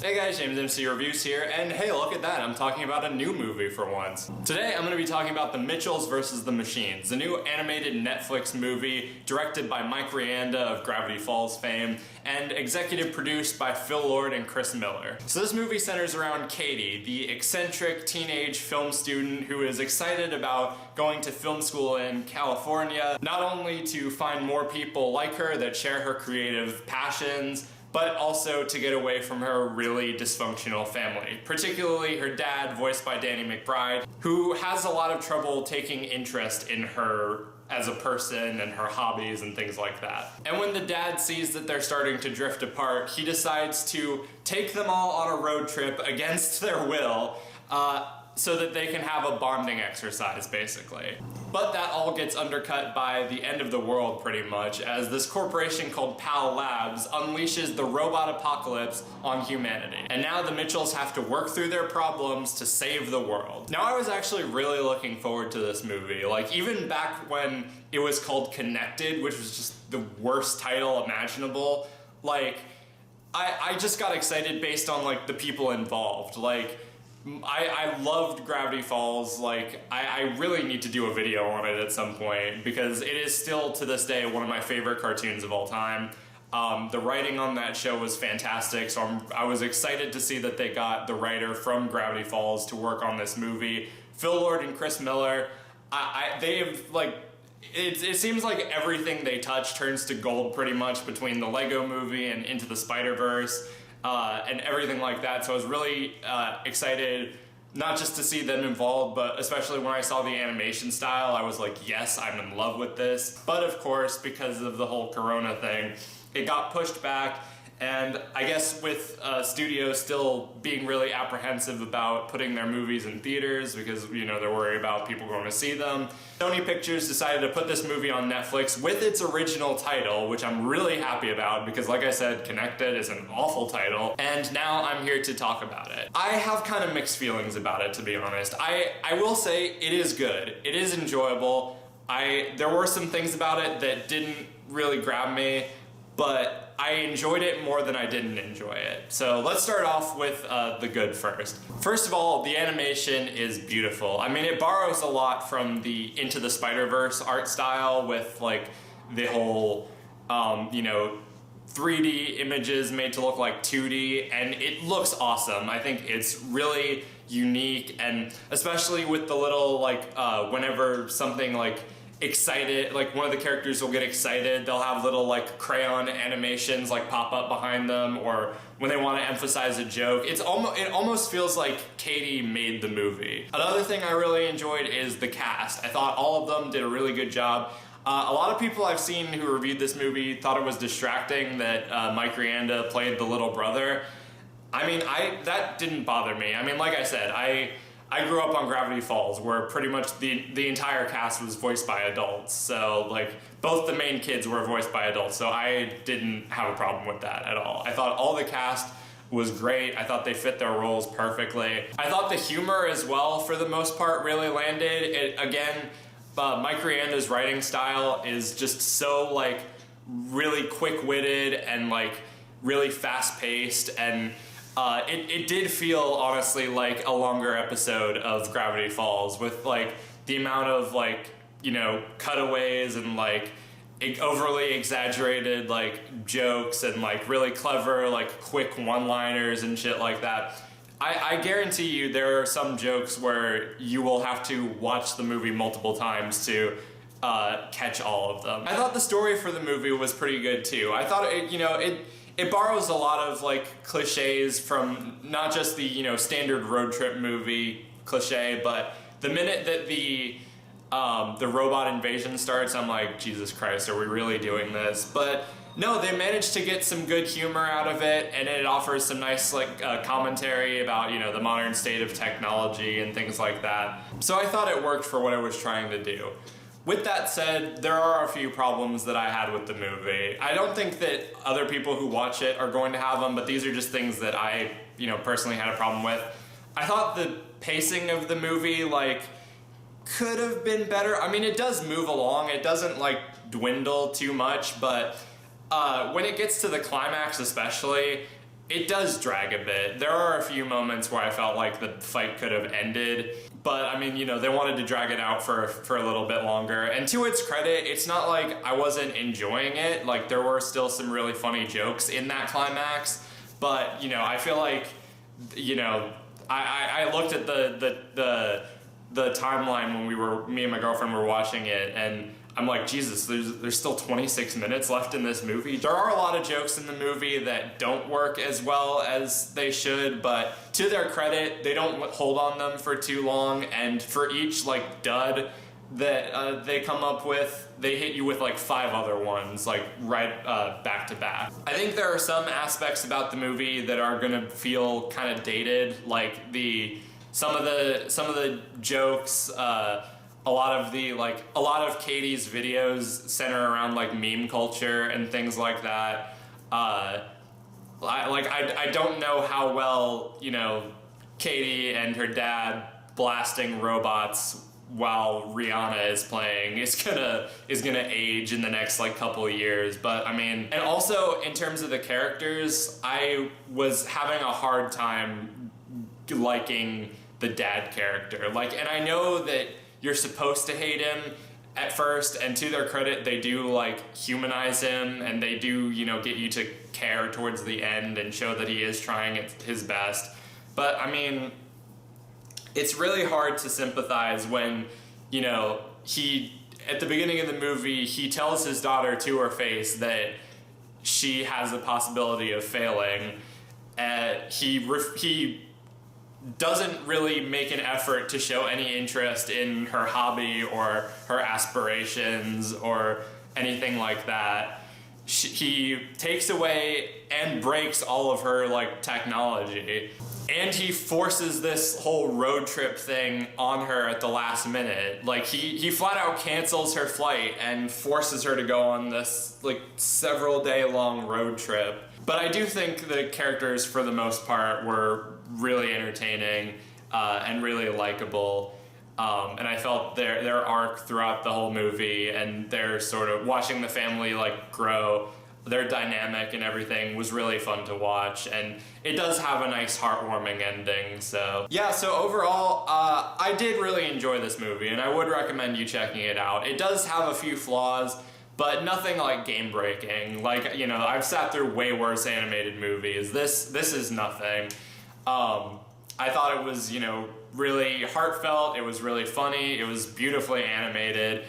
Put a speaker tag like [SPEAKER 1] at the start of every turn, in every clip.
[SPEAKER 1] Hey guys, JamesMCD Reviews here, and hey, look at that, I'm talking about a new movie for once. Today I'm going to be talking about The Mitchells vs. the Machines, the new animated Netflix movie directed by Mike Rianda of Gravity Falls fame, and executive produced by Phil Lord and Chris Miller. So this movie centers around Katie, the eccentric teenage film student who is excited about going to film school in California, not only to find more people like her that share her creative passions, but also to get away from her really dysfunctional family, particularly her dad, voiced by Danny McBride, who has a lot of trouble taking interest in her as a person and her hobbies and things like that. And when the dad sees that they're starting to drift apart, he decides to take them all on a road trip against their will, so that they can have a bonding exercise, basically. But that all gets undercut by the end of the world, pretty much, as this corporation called PAL Labs unleashes the robot apocalypse on humanity. And now the Mitchells have to work through their problems to save the world. Now, I was actually really looking forward to this movie. Like, even back when it was called Connected, which was just the worst title imaginable, like, I just got excited based on, like, the people involved. Like, I loved Gravity Falls. Like, I really need to do a video on it at some point because it is still to this day one of my favorite cartoons of all time. The writing on that show was fantastic, so I was excited to see that they got the writer from Gravity Falls to work on this movie. Phil Lord and Chris Miller, they have, like, it seems like everything they touch turns to gold pretty much between the Lego movie and Into the Spider-Verse. And everything like that, so I was really excited not just to see them involved, but especially when I saw the animation style, I was like, yes, I'm in love with this. But of course, because of the whole Corona thing, it got pushed back, and I guess with studios still being really apprehensive about putting their movies in theaters because, you know, they're worried about people going to see them, Sony Pictures decided to put this movie on Netflix with its original title, which I'm really happy about because, like I said, Connected is an awful title, and now I'm here to talk about it. I have kind of mixed feelings about it, to be honest. I will say it is good. It is enjoyable. There were some things about it that didn't really grab me, but I enjoyed it more than I didn't enjoy it. So let's start off with the good first. First of all, the animation is beautiful. I mean, it borrows a lot from the Into the Spider-Verse art style with, like, the whole, you know, 3D images made to look like 2D, and it looks awesome. I think it's really unique, and especially with the little, like, whenever something, like, excited, like one of the characters will get excited, they'll have little, like, crayon animations like pop up behind them, or when they want to emphasize a joke. It almost feels like Katie made the movie. Another thing I really enjoyed is the cast. I thought all of them did a really good job. A lot of people I've seen who reviewed this movie thought it was distracting that Mike Rianda played the little brother. I mean, that didn't bother me. I mean, like I said, I grew up on Gravity Falls, where pretty much the entire cast was voiced by adults. So, like, both the main kids were voiced by adults, so I didn't have a problem with that at all. I thought all the cast was great. I thought they fit their roles perfectly. I thought the humor as well, for the most part, really landed. Mike Rianda's writing style is just so, like, really quick-witted and, like, really fast-paced, and it did feel, honestly, like a longer episode of Gravity Falls with, like, the amount of, like, you know, cutaways and, like, overly exaggerated, like, jokes and, like, really clever, like, quick one-liners and shit like that. I guarantee you there are some jokes where you will have to watch the movie multiple times to catch all of them. I thought the story for the movie was pretty good, too. I thought, it borrows a lot of, like, cliches from not just the, you know, standard road trip movie cliche, but the minute that the robot invasion starts, I'm like, Jesus Christ, are we really doing this? But no, they managed to get some good humor out of it, and it offers some nice, like, commentary about, you know, the modern state of technology and things like that. So I thought it worked for what it was trying to do. With that said, there are a few problems that I had with the movie. I don't think that other people who watch it are going to have them, but these are just things that I, you know, personally had a problem with. I thought the pacing of the movie, like, could have been better. I mean, it does move along. It doesn't, like, dwindle too much, but when it gets to the climax especially, it does drag a bit. There are a few moments where I felt like the fight could have ended, but I mean, you know, they wanted to drag it out for a little bit longer. And to its credit, it's not like I wasn't enjoying it. Like, there were still some really funny jokes in that climax, but, you know, I feel like, you know, I looked at the timeline when me and my girlfriend were watching it, and I'm like, Jesus, there's still 26 minutes left in this movie. There are a lot of jokes in the movie that don't work as well as they should, but to their credit, they don't hold on them for too long, and for each like dud that they come up with, they hit you with like 5 other ones, like right back to back. I think there are some aspects about the movie that are gonna feel kind of dated, like some of the jokes. A lot of Katie's videos center around like meme culture and things like that. I don't know how well, you know, Katie and her dad blasting robots while Rihanna is playing is gonna age in the next like couple of years. But I mean, and also in terms of the characters, I was having a hard time liking the dad character. Like, and I know that you're supposed to hate him at first, and to their credit, they do like humanize him, and they do, you know, get you to care towards the end and show that he is trying his best. But I mean, it's really hard to sympathize when, you know, at the beginning of the movie, he tells his daughter to her face that she has the possibility of failing, and he doesn't really make an effort to show any interest in her hobby or her aspirations or anything like that. He takes away and breaks all of her like technology, and he forces this whole road trip thing on her at the last minute. Like he flat out cancels her flight and forces her to go on this like several day long road trip. But I do think the characters for the most part were really entertaining and really likable. And I felt their arc throughout the whole movie, and their sort of watching the family like grow, their dynamic and everything was really fun to watch, and it does have a nice heartwarming ending. So yeah, so overall, I did really enjoy this movie, and I would recommend you checking it out. It does have a few flaws, but nothing like game breaking. Like, you know, I've sat through way worse animated movies. This is nothing. I thought it was, you know, really heartfelt, it was really funny, it was beautifully animated.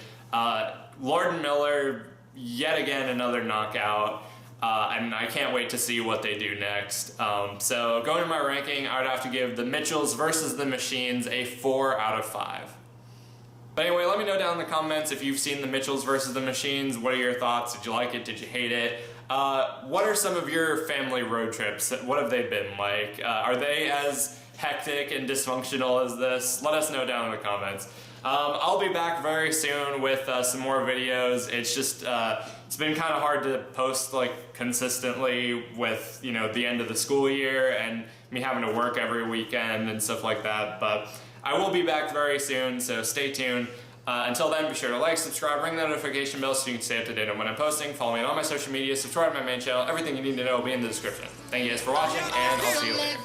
[SPEAKER 1] Lord & Miller, yet again another knockout, and I can't wait to see what they do next. So going to my ranking, I would have to give The Mitchells vs. the Machines a 4 out of 5. But anyway, let me know down in the comments if you've seen The Mitchells vs. the Machines. What are your thoughts? Did you like it? Did you hate it? What are some of your family road trips? What have they been like? Are they as hectic and dysfunctional as this? Let us know down in the comments. I'll be back very soon with some more videos. It's just, it's been kind of hard to post like consistently with, you know, the end of the school year and me having to work every weekend and stuff like that. But I will be back very soon, so stay tuned. Until then, be sure to like, subscribe, ring the notification bell so you can stay up to date on when I'm posting. Follow me on all my social media, subscribe to my main channel. Everything you need to know will be in the description. Thank you guys for watching, and I'll see you later.